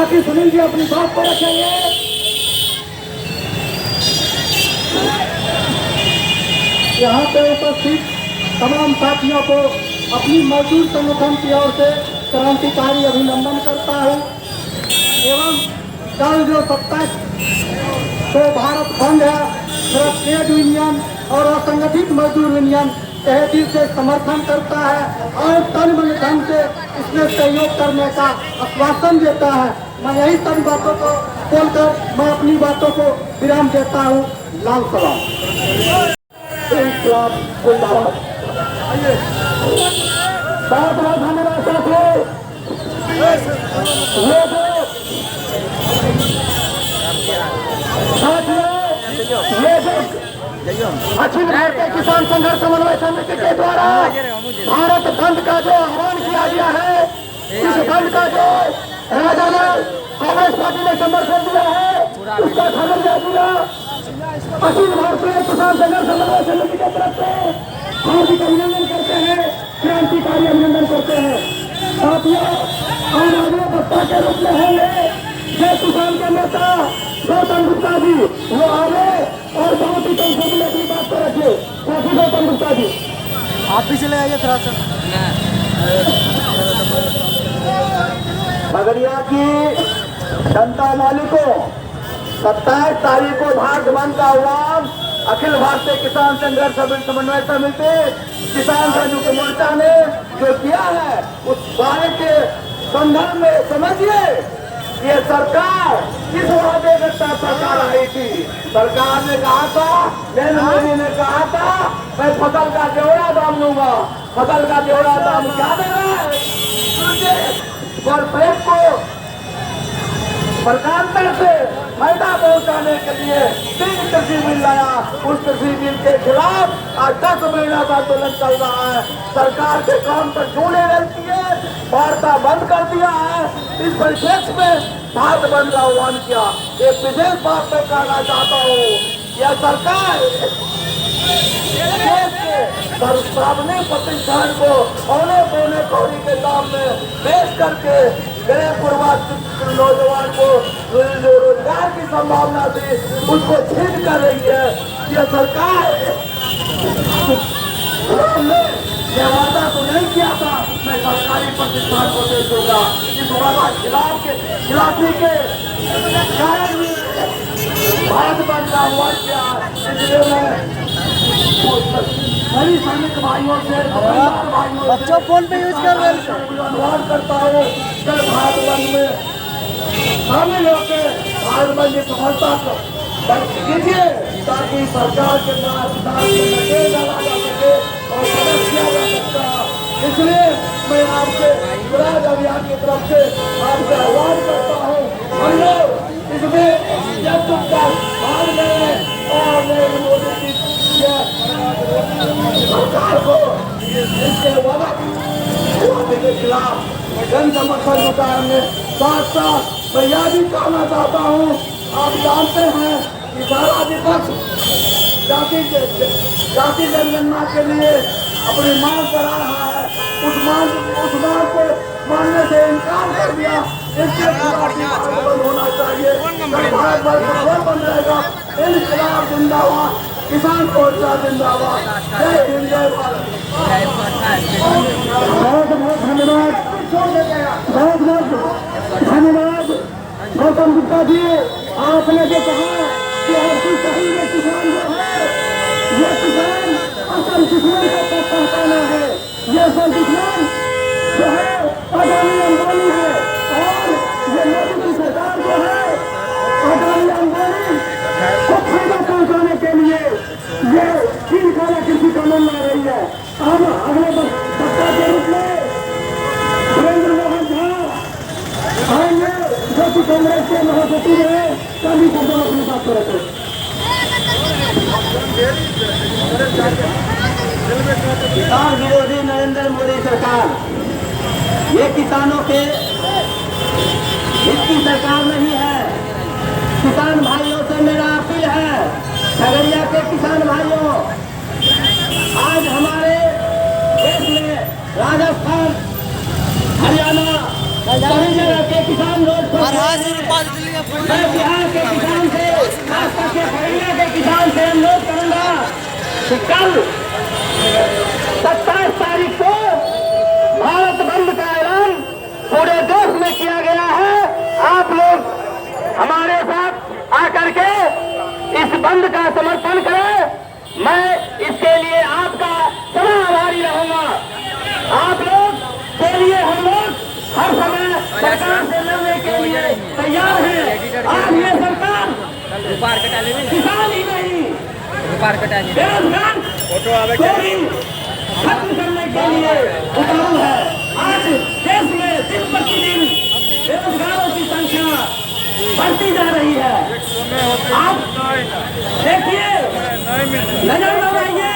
बाकी सुनील जी अपनी बात को रखेंगे। यहाँ पे उपस्थित तमाम साथियों को अपनी मजदूर संगठन की ओर से क्रांतिकारी अभिनंदन करता हूँ। एवं कल जो 27 को भारत बंद है, मेरा ट्रेड यूनियन और असंगठित मजदूर यूनियन तहे दिल से समर्थन करता है और तन मन धन से इसमें सहयोग करने का आश्वासन देता है। मैं यही सभी बातों को बोलकर मैं अपनी बातों को विराम देता हूँ। लाल सलाम। बहुत बहुत धन्यवाद साथियों। अखिल भारतीय किसान संघर्ष समन्वय समिति के द्वारा भारत बंद का जो आह्वान किया गया है, इस बंद का जो कांग्रेस पार्टी ने समर्थन दिया है, उसका खबरदार दिया अखिल भारतीय किसान संघर्ष समन्वय समिति की तरफ से हार्दिक अभिनंदन करते हैं, क्रांतिकारी अभिनंदन करते हैं। साथियों, हम आगे वक्ता के रूप में होंगे जय किसान के नेता गौतम गुप्ता जी, वो आगे और बहुत ही संसद में अपनी बात को रखिए। गौतम गुप्ता जी आप भी चले आइए थोड़ा सा। खगड़िया की जनता मालिकों, 27 तारीख को भारत बंद का आह्वान अखिल भारतीय किसान संघर्ष समन्वय समिति किसान संयुक्त मोर्चा ने जो किया है, उस बारे के संदर्भ में समझिए ये सरकार किस वादे के साथ सरकार आई थी। सरकार ने कहा था, नरेंद्र मोदी ने कहा था, मैं फसल का जेवड़ा दाम लूंगा। फसल का जेवड़ा दाम क्या दे रहा है? कॉर्पोरेट को सरकार से फायदा पहुंचाने के लिए 3 कृषि बिल लाया। उस कृषि बिल के खिलाफ आज 10 महीना का आंदोलन चल रहा है। सरकार के काम पर चूड़े रखती है, वार्ता बंद कर दिया है। इस परिप्रेक्ष्य में भारत बंद का आह्वान किया। एक विशेष बात मैं कहना चाहता हूँ, यह सरकार सार्वजनिक प्रतिष्ठान को औने पौने कौड़ी के दाम में बेच करके गरीब पूर्वाधिक नौजवान को जो रोजगार की संभावना थी उसको छीन कर रही है। यह सरकार यह वादा तो नहीं किया था मैं सरकारी प्रतिष्ठान को दे दूंगा। इस वादा खिलाफी के कारण भी भारत बंद का आह्वान किया। इसलिए मैं सभी सैनिक भाइयों से बच्चों फोन पे यूज कर रहे हैं, अनुरोध करता हूँ कि भारत बंद में शामिल होकर भारत बंद की सफलता को कीजिए ताकि सरकार के पास नकेल डाला जा सके और मदद किया जा सकता है। इसलिए मैं आपसे स्वराज अभियान की तरफ से आपसे आह्वान करता हूँ, हम लोग इसमें जब तक भाग लेंगे और नरेंद्र मोदी की सरकार को इसके वादे के खिलाफ जन समर्थन जुटाएंगे। साथ साथ मैं यह भी कहना चाहता हूँ, आप जानते हैं कि सारा विपक्ष जाति जनगणना के लिए अपनी मांग करा रहा है। उस मांग को मानने से इनकार कर दिया। इसके खिलाफ आंदोलन होना चाहिए। भारत वर्ष बन जाएगा। इन खिलाफ जिंदाबाद, किसान मोर्चा जिंदाबाद। जय हिंद, जय भारत। बहुत बहुत धन्यवाद, बहुत बहुत धन्यवाद गौतम गुप्ता जी। आपने जो कहा कि आपकी सही में किसान जो है, ये किसान असल किसान को पहचाना है। ये असल किसान जो है अडानी अंबानी है और ये मोदी की सरकार जो है अडानी अंबानी को फायदा पहुंचाने के लिए ये 3 काला कृषि कानून ला रही है। अब अगले सप्ताह के रूप में सुरेंद्र मोहन झा आएंगे जो कि कांग्रेस के महासचिव है। कभी शब्दों में अपनी बात को रखें। किसान विरोधी नरेंद्र मोदी सरकार ये किसानों के हित की सरकार नहीं है। किसान भाइयों से मेरा अपील है, खगड़िया के किसान भाइयों, आज हमारे देश में राजस्थान, हरियाणा, सभी जगह के किसान किसान रोड पर और आज पाँच दिल्ली मैं बिहार के किसान से, खास करके खगड़िया के किसान से अनुरोध करूंगा कि कल 27 तारीख को भारत बंद का ऐलान पूरे देश में किया गया है। आप लोग हमारे साथ आकर के इस बंद का समर्थन करें। मैं इसके लिए आपका सदा आभारी रहूंगा। आप लोग के लिए हम लोग हर समय सरकार से लड़ने के लिए तैयार हैं। आज ये सरकार किसान ही नहीं बेरोजगार को भी खत्म करने के लिए उतारू है। आज देश में दिन प्रतिदिन बेरोजगारों की संख्या बढ़ती जा रही है। आप देखिए, नजर लगाइए,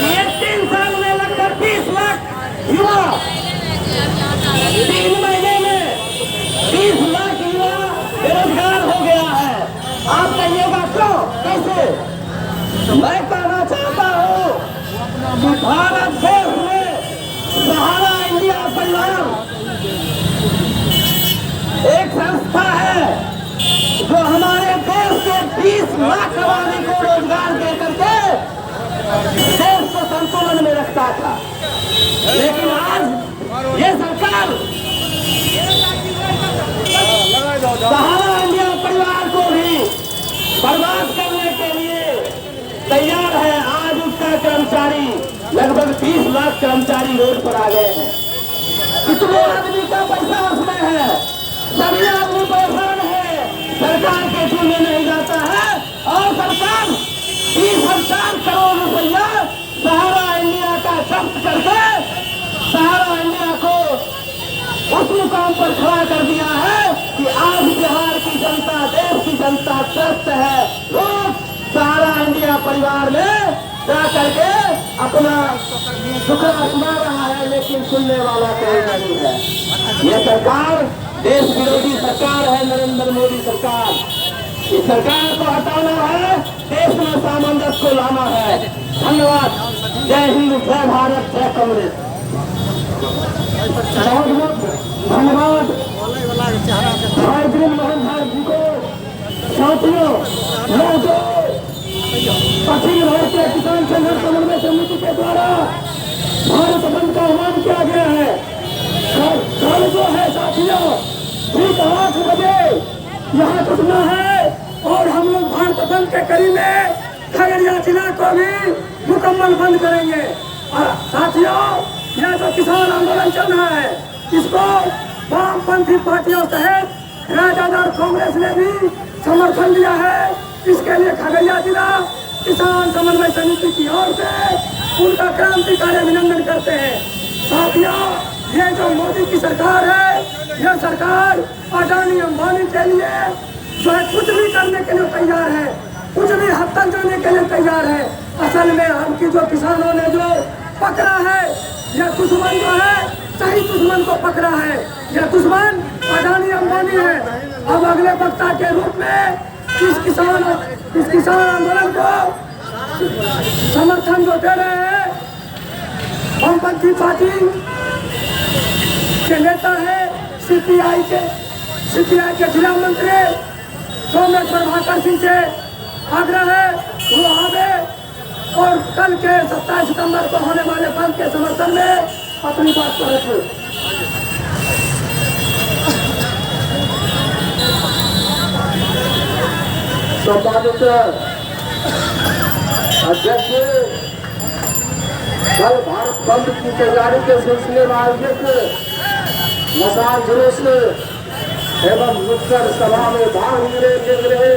ये 3 साल में लगभग 20 लाख युवा, 3 महीने में 20 लाख युवा बेरोजगार हो गया है। आप कहिएगा क्यों, कैसे? मैं कहना चाहता हूँ कि भारत देश में सहारा इंडिया परिवार एक संस्था है जो हमारे देश के 20 लाख आबादी को रोजगार दे करके देश को संतुलन में रखता था। लेकिन आज ये सरकार सहारा इंडिया परिवार को भी बर्बाद करने के लिए तैयार है। आज उसका कर्मचारी लगभग 20 लाख कर्मचारी रोड पर आ गए हैं। कितने आदमी का पैसा उसमें है? सभी आदमी परेशान है। सरकार के चूल्हे नहीं जाता है और सरकार 30,000 करोड़ रुपया सहारा इंडिया का जब्त करके सहारा इंडिया को उस मुकाम पर खड़ा कर दिया है कि आज बिहार की जनता, देश की जनता त्रस्त है। लोग सहारा इंडिया परिवार में जा करके अपना दुखड़ा सुना रहा है, लेकिन सुनने वाला कोई नहीं है। ये सरकार देश विरोधी सरकार है, नरेंद्र मोदी सरकार। इस सरकार को हटाना है, देश में सामंजस्य को लाना है। धन्यवाद। जय हिंद, जय भारत, जय कांग्रेस। बहुत बहुत धन्यवाद भाई दिलीप मोहन भारत जी को। साथियों, मैं जो अखिल भारतीय किसान संघर्ष समन्वय समिति के द्वारा भारत बंद का आह्वान किया गया है, कल जो है साथियों ठीक 8 बजे यहाँ रुकना है और हम लोग भारत बंद के कड़ी में खगड़िया जिला को भी मुकम्मल बंद करेंगे। और साथियों, यह जो किसान आंदोलन चल रहा है, इसको वामपंथी पार्टियों सहित राजद और कांग्रेस ने भी समर्थन दिया है। इसके लिए खगड़िया जिला किसान समन्वय समिति की ओर से उनका क्रांतिकारी अभिनंदन करते हैं। साथियों, ये जो मोदी की सरकार है, यह सरकार अडानी अंबानी के लिए जो है कुछ भी करने के लिए तैयार है, कुछ भी हद तक जाने के लिए तैयार है। असल में हमकी जो किसानों ने जो पकड़ा है, यह दुश्मन जो है सही दुश्मन को पकड़ा है। यह दुश्मन अडानी अंबानी है। अब अगले वक्ता के रूप में इस किसान आंदोलन को समर्थन जो दे रहे हैं वामपंथी पार्टी के नेता है सीपीआई के जिला मंत्री सोमेश्वर भाकर सिंह से आग्रह है वो आवे और कल के 27 सितंबर को होने वाले बंद के समर्थन में अपनी बात को रखें। सम्मानित अध्यक्ष, कल भारत बंद की तैयारी के सिलसिले में आयोजित मशाल जुलूस एवं नुक्कड़ सभा में भाग ले रहे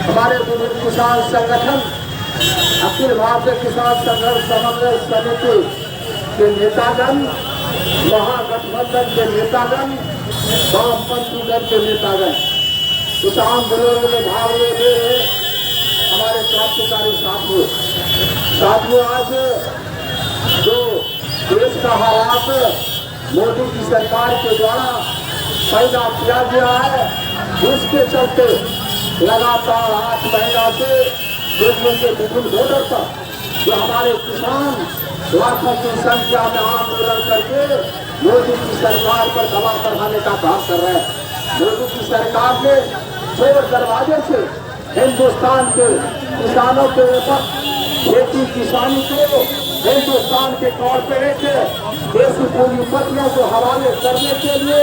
हमारे विभिन्न किसान संगठन अखिल भारतीय किसान संघर्ष समन्वय समिति के नेतागण, महागठबंधन के नेतागण, वामपंथी दल के नेतागण इस आंदोलन में भाग ले रहे हमारे क्रांतिकारी साथियों, आज जो देश का हालात मोदी की सरकार के द्वारा पैदा किया गया है, उसके चलते लगातार 8 महीना से दिल्ली के विभिन्न बॉर्डर पर जो हमारे किसान लाखों की संख्या में आंदोलन करके मोदी की सरकार पर दबाव बढ़ाने का काम कर रहे हैं। मोदी की सरकार ने चोर दरवाजे से हिंदुस्तान के किसानों के ऊपर खेती किसानी को हिंदुस्तान के कॉर्पोरेट देशी पूंजीपतियों को हवाले करने के लिए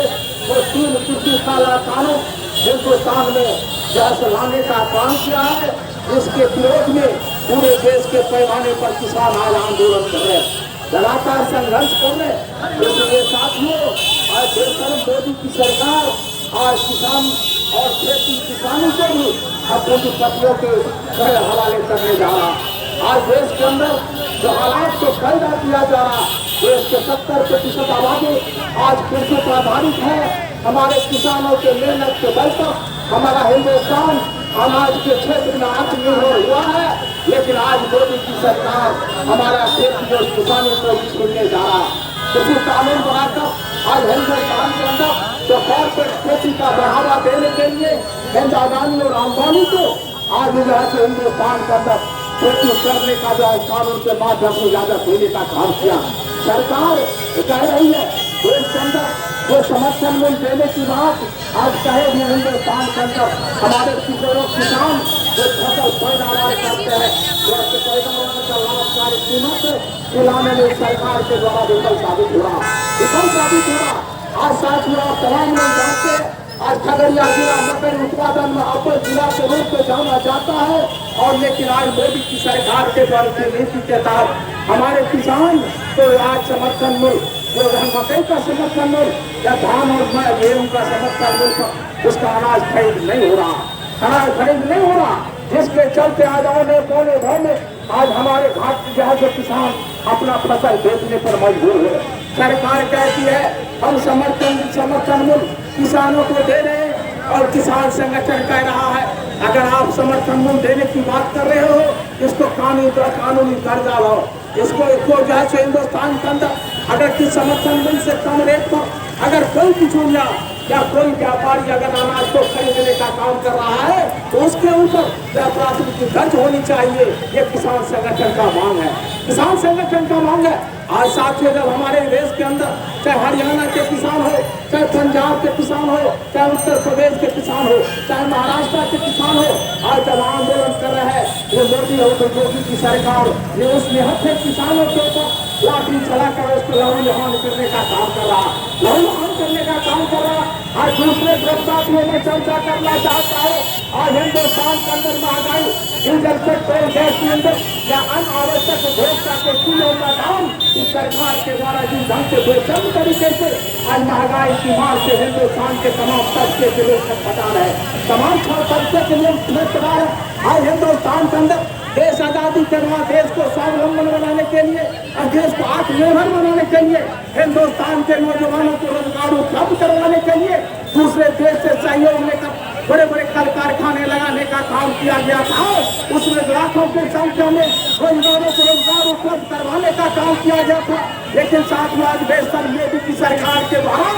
वो 3 कृषि काला कानून हिंदुस्तान में जैसे लाने का काम किया है। इसके विरोध में पूरे देश के पैमाने पर किसान आज आंदोलन कर रहे हैं, लगातार संघर्ष कर रहे हैं। इसलिए साथियों, आज देश मोदी की सरकार आज किसान और खेती किसानी को भी पूंजीपतियों के हवाले करने जा रहा। आज देश के अंदर जो हालात को पैदा किया जा रहा, देश के 70% आबादी आज कृषि पर आधारित है। हमारे किसानों के मेहनत के बल पर हमारा हिंदुस्तान अनाज के क्षेत्र में आत्मनिर्भर हुआ है। लेकिन आज मोदी की सरकार हमारा खेती और किसानी को भी छीनने जा रहा। कृषि कानून बनाकर आज हिंदुस्तान के अंदर जो कॉर्पोरेट खेती का बढ़ावा देने के लिए अदानी और अंबानी को आज हिंदुस्तान के अंदर खेती करने का जो कानून के माध्यम से ज्यादा देने का काम किया। सरकार कह रही है देश के अंदर जो समर्थन मूल्य देने की बात आज कहे भी हिंदुस्तान के अंदर हमारे किसान जो फसल पैदावार करते हैं, जो पैदावार का लाभकारी कीमत दिलाने में सरकार के द्वारा विफल साबित हो रहा। आज साथियों, आप तमाम लोग जानते हैं आज खगड़िया जिला मकई उत्पादन में अव्वल जिला के रूप में जाना जाता है। और लेकिन आज मोदी की सरकार के द्वारा की नीति के तहत हमारे किसान तो आज समर्थन मूल्य जो मकई का समर्थन मूल्य या धान और गेहूं का समर्थन मूल्य उसका अनाज खरीद नहीं हो रहा, जिसके चलते आज औने पौने भर में आज हमारे घाट के किसान अपना फसल बेचने पर मजबूर है। सरकार कहती है हम समर्थन मूल्य किसानों को दे रहे हैं और किसान संगठन कह रहा है अगर आप समर्थन मूल्य देने की बात कर रहे हो इसको कानूनी दर्जा लाओ। इसको जो है हिंदुस्तान के अंदर अगर किस समर्थन मूल्य से कम रेट पर अगर कोई बिचौलिया या कोई व्यापारी अगर अनाज को खरीदने का काम कर रहा है तो उसके ऊपर प्राथमिकी दर्ज होनी चाहिए। ये किसान संगठन का मांग है, किसान संगठन का मांग है। आज साथियों, जब हमारे देश के अंदर चाहे हरियाणा के किसान हो, चाहे पंजाब के किसान हो, चाहे उत्तर प्रदेश के किसान हो, चाहे महाराष्ट्र के किसान हो, आज जब आंदोलन कर रहे हैं वो मोदी हो तो मोदी की सरकार ये उस निहत्थे किसानों के ऊपर लाठी चलाकर उसको लहूलुहान करने का काम कर रहा, आज दूसरे प्रस्तावों में चर्चा करना चाहता है। आज हिंदुस्तान के अंदर महंगाई, डीजल पेट्रोल गैस सिलेंडर या अनावश्यक उपभोक्ता के किलो का दाम इस सरकार के द्वारा जिस ढंग से बेचैन तरीके से आज महंगाई की मार से हिंदुस्तान के तमाम तबके के लोग बता रहे हैं, तमाम तबके के लोग बता रहे हैं। आज हिंदुस्तान के अंदर देश आजादी करवा, देश को स्वावलंबन बनाने के लिए और देश को आत्मनिर्भर बनाने के लिए, हिंदुस्तान के नौजवानों को रोजगार उपलब्ध करवाने के लिए दूसरे देश से सहयोग लेकर बड़े बड़े कल कारखाने लगाने का काम किया गया था। उसमें लाखों की संख्या में रोजगारों को रोजगार उपलब्ध करवाने का काम किया गया था। लेकिन साथ में आज बेहतर मोदी की सरकार के द्वारा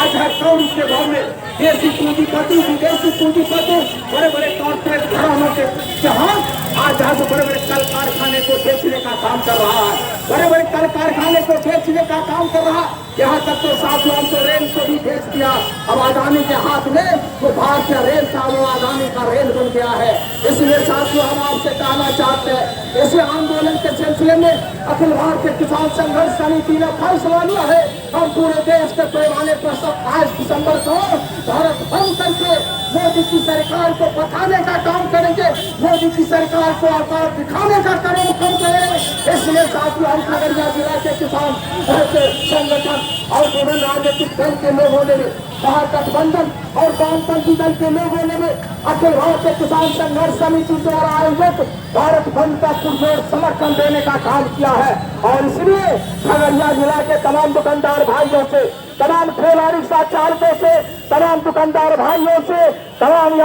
आज हर कौड़ी के भाव में देशी पूंजीपति, विदेशी पूंजीपति, बड़े बड़े कॉर्पोरेट घरानों के जहां आज बड़े बड़े कल कारखाने को बेचने का काम कर रहा है, बड़े बड़े कल कारखाने को बेचने का काम कर रहा। यहाँ तक तो साथियों तो रेल को भी बेच दिया। अब अदानी के हाथ में वो भारतीय रेल था, वो अदानी का रेल बन गया है। इसलिए साथियों हम आपसे कहना चाहते हैं इस आंदोलन के सिलसिले में अखिल भारतीय किसान संघर्ष समिति ने फैसला लिया है हम पूरे देश के पैमाने पर 27 दिसंबर को भारत बंद करके मोदी की सरकार को बताने का काम करेंगे, मोदी की सरकार को आकार दिखाने का काम करेंगे। इसलिए साथियों हम खगड़िया जिला के किसान संगठन और विभिन्न राजनीतिक दल के लोगों ने महागठबंधन और वामपंथी दल के लोगों ने अखिल भारतीय किसान संघर्ष समिति द्वारा आयोजित भारत बंद का पुरजोर समर्थन देने का काम किया है। और इसलिए खगड़िया जिला के तमाम दुकानदार भाइयों से, तमाम ठेला रिक्शा चालकों से, तमाम दुकानदार भाइयों से, तमाम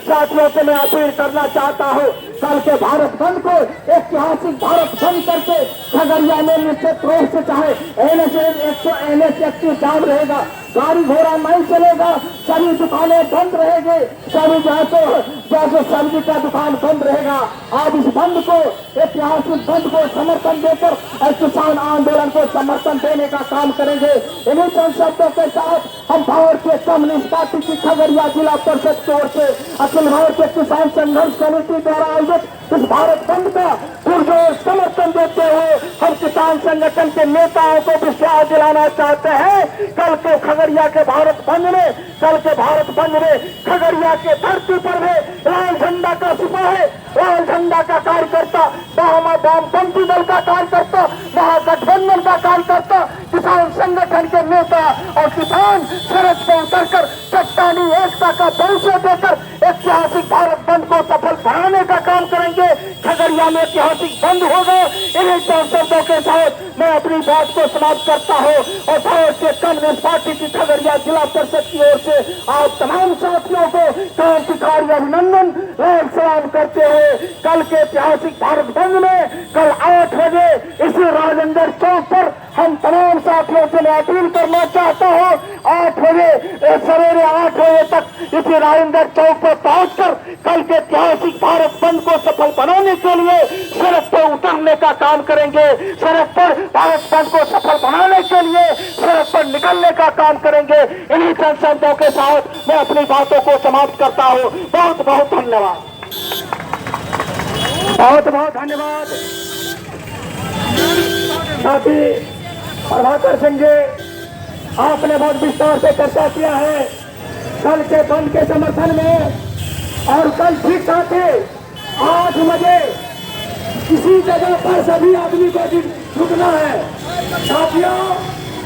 साथियों से मैं अपील करना चाहता हूँ कल के भारत बंद को ऐतिहासिक भारत बंद करके खगड़िया में निश्चित रूप से चाहे NS 131 जाम रहेगा, गाड़ी घोड़ा नहीं चलेगा, सभी दुकानें बंद रहेगी, सभी जैसे सब्जी का दुकान बंद रहेगा। आज इस बंद को, ऐतिहासिक बंद को समर्थन देकर किसान आंदोलन को समर्थन देने का काम करेंगे। इन्हीं चंद शब्दों के साथ हम भारतीय कम्युनिस्ट पार्टी की खगड़िया जिला परिषद की ओर से अखिल भारतीय किसान संघर्ष समिति द्वारा आयोजित इस भारत बंद का पुरजोर समर्थन देते हुए हम किसान संगठन के नेताओं को विश्वास दिलाना चाहते हैं। कल के खगड़िया के भारत बंद में, कल के भारत बंद में खगड़िया के धरती पर भी लाल झंडा का सिपाही, लाल झंडा का कार्यकर्ता, वामपंथी दल का कार्यकर्ता, महागठबंधन का कार्यकर्ता, किसान संगठन के नेता और किसान सड़क पर उतरकर चट्टानी एकता का परिचय देकर ऐतिहासिक भारत बंद को सफल बनाने का काम करेंगे। खगड़िया में ऐतिहासिक बंद होगा। इन्हीं शब्दों के साथ मैं अपनी बात को समाप्त करता हूँ और भारतीय कम्युनिस्ट पार्टी की खगड़िया जिला परिषद की ओर से आप तमाम साथियों को क्रांतिकारी अभिनंदन और सलाम करते हुए कल के ऐतिहासिक भारत बंद में कल 8 बजे इसी राजेंद्र चौक पर हम तमाम साथियों से मैं अपील करना चाहता हूँ, 8 बजे सवेरे 8 बजे तक इसी राजेंद्र चौक पर पहुंचकर कल के ऐतिहासिक भारत बंद को सफल बनाने के लिए सड़क पर उतरने का काम करेंगे। सड़क पर भारत बंद को सफल बनाने के लिए सड़क पर निकलने का काम करेंगे। इन्हीं शब्दों के साथ मैं अपनी बातों को समाप्त करता हूँ। बहुत बहुत धन्यवाद, बहुत बहुत धन्यवाद। साथी प्रभाकर सिंह जी, आपने बहुत विस्तार से चर्चा किया है कल के बंद के समर्थन में। और कल ठीक साथी 8 बजे किसी जगह पर सभी आदमी को जुटना है। साथियों,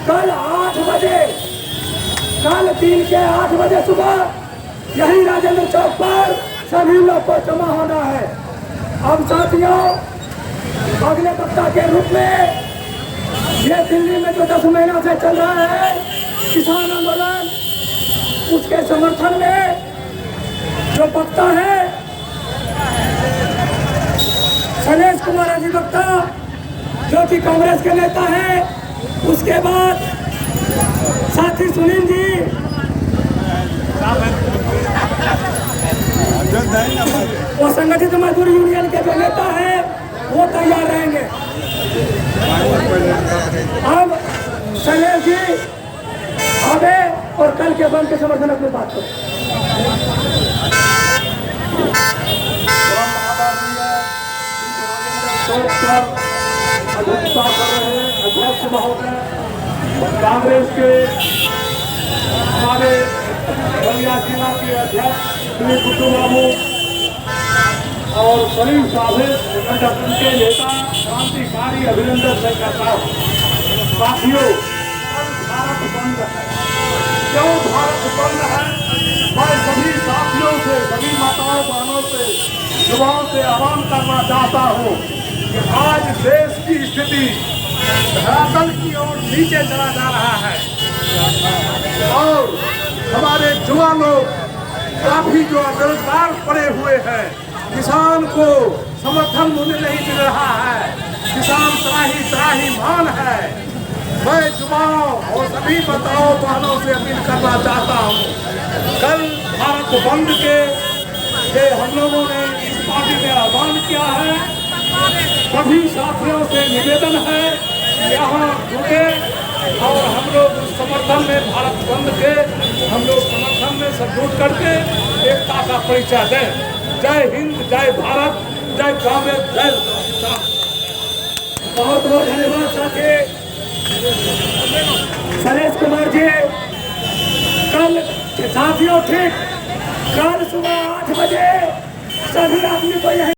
कल 8 बजे, कल दिन के 8 बजे सुबह यही राजेंद्र चौक पर सभी लोग को जमा होना है। अब साथियों, अगले वक्ता के रूप में ये दिल्ली में जो 10 महीना से चल रहा है किसान आंदोलन, उसके समर्थन में जो वक्ता है शैलेश कुमार अधिवक्ता, जो कि कांग्रेस के नेता है। उसके बाद साथी सुनील जी, वो संगठित मजदूर यूनियन के जो नेता है वो तैयार रहेंगे। अब शैलेश जी आवे और कल के बंद के समर्थन अपनी बात करें। अध्यक्षता कर रहे हैं अध्यक्ष महोदय कांग्रेस के हमारे बलिया जिला के अध्यक्ष श्री गुड्डू बाबू और सलीम साहब संगठन के नेता क्रांतिकारी अभिनंदन सिंह साहब। साथियों, भारत बंद है। क्यों भारत बंद है? मैं सभी साथियों से, सभी माताओं बहनों से, युवाओं से आह्वान करना चाहता हूँ कि आज देश की स्थिति धरातल की ओर नीचे चला जा रहा है और हमारे युवा लोग काफी जो बेरोजगार पड़े हुए हैं, किसान को समर्थन मूल्य नहीं मिल रहा है, किसान त्राही मान है। मैं युवाओं और सभी माताओं बहनों से अपील करना चाहता हूँ, कल भारत बंद के हम लोगों ने इस पार्टी में आह्वान किया है। सभी साथियों से निवेदन है यहाँ जुटे और हम लोग समर्थन में, भारत बंद के हम लोग समर्थन में सब जुट करके एकता का परिचय दें। जय हिंद, जय भारत, जय कांग्रेस, जय किसान। बहुत बहुत धन्यवाद साथी शैलेश कुमार जी। कल साथियों ठीक कल सुबह 8 बजे सभी आदमी को यही